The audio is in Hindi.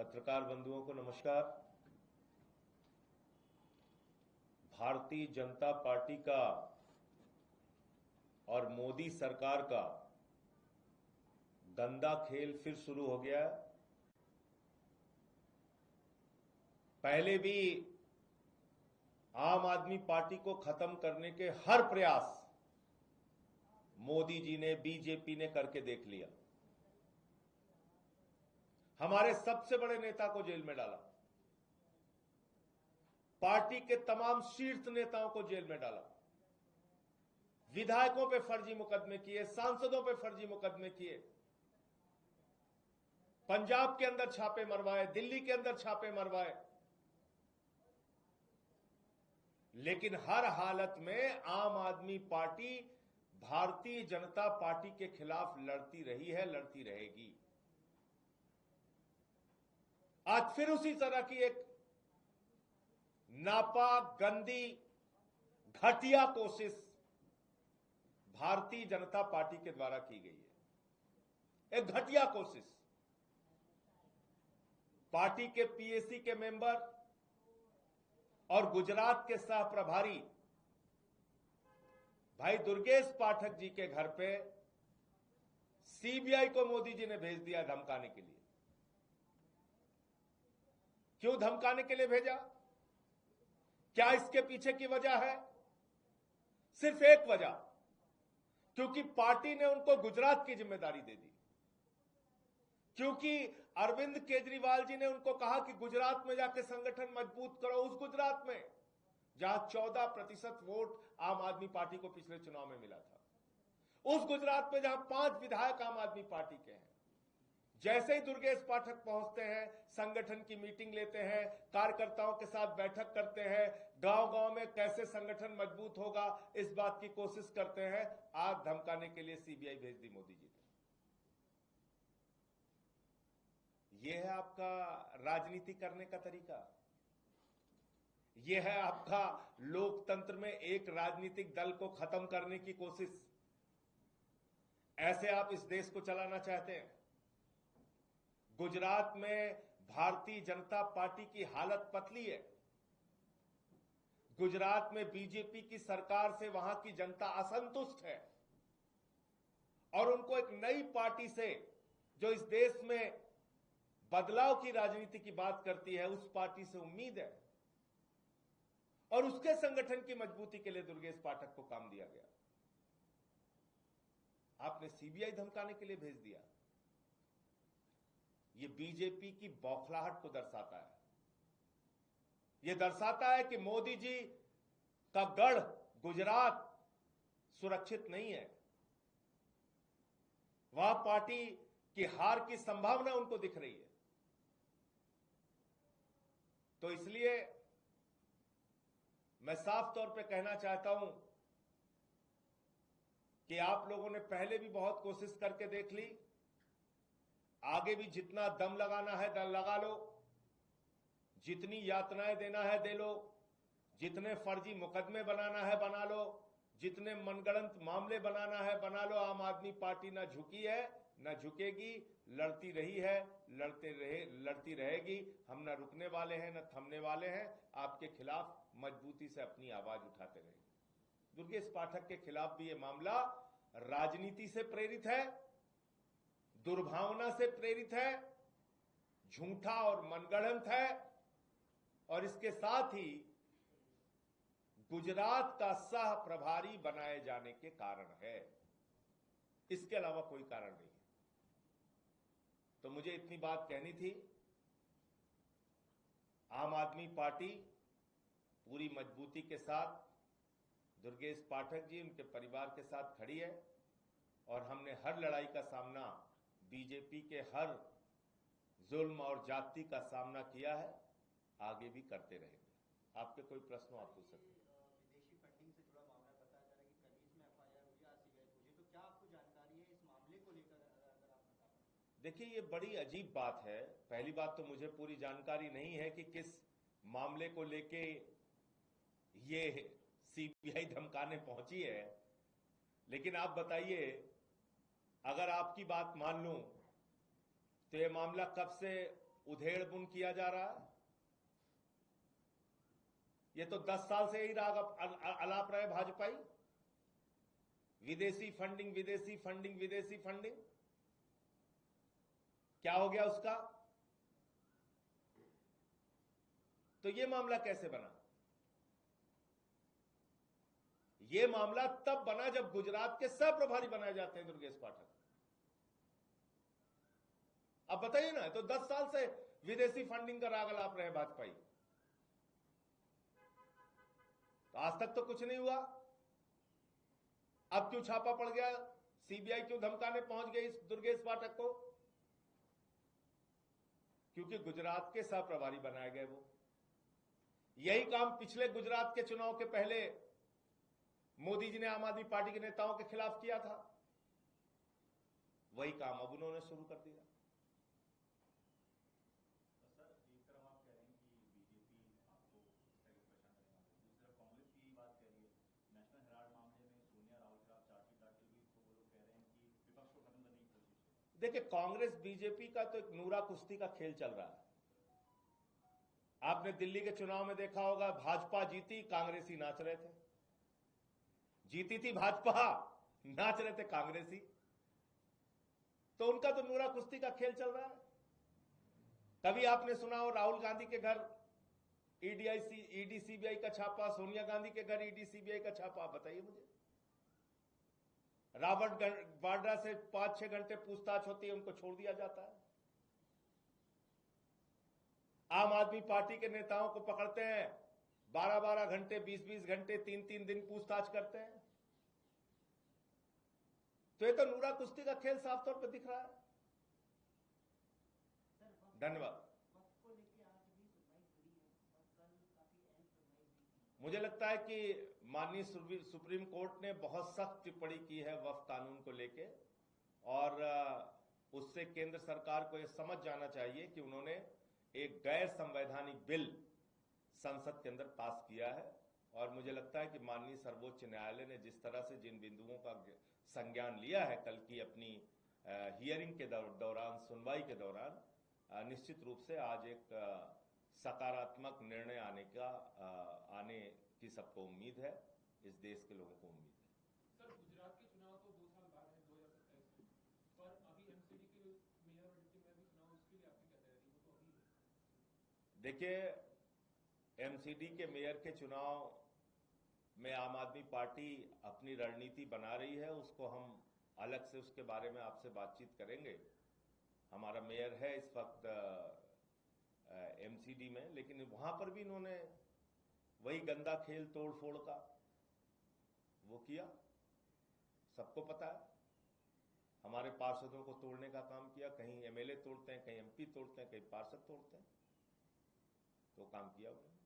पत्रकार बंधुओं को नमस्कार। भारतीय जनता पार्टी का और मोदी सरकार का गंदा खेल फिर शुरू हो गया है। पहले भी आम आदमी पार्टी को खत्म करने के हर प्रयास मोदी जी ने, बीजेपी ने करके देख लिया। हमारे सबसे बड़े नेता को जेल में डाला, पार्टी के तमाम शीर्ष नेताओं को जेल में डाला, विधायकों पे फर्जी मुकदमे किए, सांसदों पे फर्जी मुकदमे किए, पंजाब के अंदर छापे मरवाए, दिल्ली के अंदर छापे मरवाए। लेकिन हर हालत में आम आदमी पार्टी भारतीय जनता पार्टी के खिलाफ लड़ती रही है, लड़ती रहेगी। आज फिर उसी तरह की एक नापाक, गंदी, घटिया कोशिश भारतीय जनता पार्टी के द्वारा की गई है। एक घटिया कोशिश। पार्टी के पीएसी के मेंबर और गुजरात के सह प्रभारी भाई दुर्गेश पाठक जी के घर पे सीबीआई को मोदी जी ने भेज दिया धमकाने के लिए। क्यों धमकाने के लिए भेजा? क्या इसके पीछे की वजह है? सिर्फ एक वजह, क्योंकि पार्टी ने उनको गुजरात की जिम्मेदारी दे दी। क्योंकि अरविंद केजरीवाल जी ने उनको कहा कि गुजरात में जाके संगठन मजबूत करो, उस गुजरात में जहां 14% वोट आम आदमी पार्टी को पिछले चुनाव में मिला था, उस गुजरात में जहां 5 विधायक आम आदमी पार्टी के हैं। जैसे ही दुर्गेश पाठक पहुंचते हैं, संगठन की मीटिंग लेते हैं, कार्यकर्ताओं के साथ बैठक करते हैं, गांव-गांव में कैसे संगठन मजबूत होगा इस बात की कोशिश करते हैं। आज धमकाने के लिए सीबीआई भेज दी मोदी जी ने। यह है आपका राजनीति करने का तरीका। यह है आपका लोकतंत्र में एक राजनीतिक दल को खत्म करने की कोशिश। ऐसे आप इस देश को चलाना चाहते हैं? गुजरात में भारतीय जनता पार्टी की हालत पतली है। गुजरात में बीजेपी की सरकार से वहां की जनता असंतुष्ट है और उनको एक नई पार्टी से, जो इस देश में बदलाव की राजनीति की बात करती है, उस पार्टी से उम्मीद है। और उसके संगठन की मजबूती के लिए दुर्गेश पाठक को काम दिया गया। आपने सीबीआई धमकाने के लिए भेज दिया। यह बीजेपी की बौखलाहट को दर्शाता है। यह दर्शाता है कि मोदी जी का गढ़ गुजरात सुरक्षित नहीं है। वह पार्टी की हार की संभावना उनको दिख रही है। तो इसलिए मैं साफ तौर पे कहना चाहता हूं कि आप लोगों ने पहले भी बहुत कोशिश करके देख ली, आगे भी जितना दम लगाना है दम लगा लो, जितनी यातनाएं देना है दे लो, जितने फर्जी मुकदमे बनाना है बना लो, जितने मनगढ़ंत मामले बनाना है बना लो। आम आदमी पार्टी ना झुकी है, न झुकेगी, लड़ती रही है, लड़ती रहेगी। हम न रुकने वाले हैं, न थमने वाले हैं। आपके खिलाफ मजबूती से अपनी आवाज उठाते रहेंगे। दुर्गेश पाठक के खिलाफ भी यह मामला राजनीति से प्रेरित है, दुर्भावना से प्रेरित है, झूठा और मनगढ़ंत है, और इसके साथ ही गुजरात का सह प्रभारी बनाए जाने के कारण है। इसके अलावा कोई कारण नहीं है। तो मुझे इतनी बात कहनी थी। आम आदमी पार्टी पूरी मजबूती के साथ दुर्गेश पाठक जी, उनके परिवार के साथ खड़ी है, और हमने हर लड़ाई का सामना, बीजेपी के हर जुल्म और जाति का सामना किया है, आगे भी करते रहेंगे। आपके कोई प्रश्न आप पूछ सकते हैं। विदेशी फंडिंग से जुड़ा मामला बताया जा रहा है कि कनीज में एफआईआर हुई, आज सीबीआई पहुंची, तो क्या आपको जानकारी है इस मामले को लेकर? अगर आप बता पाएं। देखिए, ये बड़ी अजीब बात है। पहली बात तो मुझे पूरी जानकारी नहीं है कि किस मामले को लेके ये सीबीआई धमकाने पहुंची है। लेकिन आप बताइए, अगर आपकी बात मान लूं तो ये मामला कब से उधेड़बुन किया जा रहा है। ये तो 10 साल से ही आलाप रहे भाजपाई, विदेशी फंडिंग, विदेशी फंडिंग, विदेशी फंडिंग। क्या हो गया उसका? तो ये मामला कैसे बना? ये मामला तब बना जब गुजरात के सह प्रभारी बनाए जाते हैं दुर्गेश पाठक। अब बताइए ना, तो 10 साल से विदेशी फंडिंग का राग अलाप रहे भाजपाई, तो आज तक तो कुछ नहीं हुआ। अब क्यों छापा पड़ गया? सीबीआई क्यों धमकाने पहुंच गई इस दुर्गेश पाठक को? क्योंकि गुजरात के सह प्रभारी बनाए गए वो। यही काम पिछले गुजरात के चुनाव के पहले मोदी जी ने आम आदमी पार्टी के नेताओं के खिलाफ किया था। वही काम अब उन्होंने शुरू कर दिया। सर, एक तरफ आप कह रहे हैं कि बीजेपी आपको इस तरह के परेशान करने वाली है, दूसरी तरफ कांग्रेस की बात कह रही है। नेशनल हेराल्ड मामले में सोनिया राहुल के खिलाफ चार्जशीट दाखिल हुई, तो वो लोग कह रहे हैं कि विपक्ष को खत्म करने की कोशिश है। देखिए, कांग्रेस बीजेपी का तो एक नूरा कुश्ती का खेल चल रहा है। आपने दिल्ली के चुनाव में देखा होगा, भाजपा जीती, कांग्रेसी नाच रहे थे। जीती थी भाजपा, नाच रहे थे कांग्रेसी। तो उनका तो नूरा कुश्ती का खेल चल रहा है। कभी आपने सुना हो राहुल गांधी के घर ईडी सीबीआई का छापा, सोनिया गांधी के घर ईडी सीबीआई का छापा? आप बताइए मुझे। रॉबर्ट वाड्रा से 5-6 घंटे पूछताछ होती है, उनको छोड़ दिया जाता है। आम आदमी पार्टी के नेताओं को पकड़ते हैं, 12-12 घंटे, 20-20 घंटे, 3-3 दिन पूछताछ करते हैं। तो ये तो नूरा कुश्ती का खेल साफ तौर पर दिख रहा है। धन्यवाद। मुझे लगता है कि माननीय सुप्रीम कोर्ट ने बहुत सख्त टिप्पणी की है वक्फ कानून को लेके, और उससे केंद्र सरकार को यह समझ जाना चाहिए कि उन्होंने एक गैर संवैधानिक बिल संसद के अंदर पास किया है। और मुझे लगता है कि माननीय सर्वोच्च न्यायालय ने जिस तरह से जिन बिंदुओं का संज्ञान लिया है कल की अपनी हियरिंग के दौरान, सुनवाई के दौरान, निश्चित रूप से आज एक सकारात्मक निर्णय आने की सबको उम्मीद है, इस देश के लोगों को उम्मीद है। सर, गुजरात के चुनाव तो 2 साल बाद है, 2027 में, पर अभी एमसीडी के मेयर और डिप्टी मेयर के चुनाव, उसके लिए आपकी क्या तैयारी? वो तो अभी है। देखिए, एमसीडी के मेयर के चुनाव में आम आदमी पार्टी अपनी रणनीति बना रही है, उसको हम अलग से उसके बारे में आपसे बातचीत करेंगे। हमारा मेयर है इस वक्त एमसीडी में, लेकिन वहां पर भी इन्होंने वही गंदा खेल तोड़ फोड़ का वो किया, सबको पता है। हमारे पार्षदों को तोड़ने का काम किया, कहीं एमएलए तोड़ते हैं, कहीं एमपी तोड़ते हैं, कहीं पार्षद तोड़ते हैं, तो काम किया उन्होंने।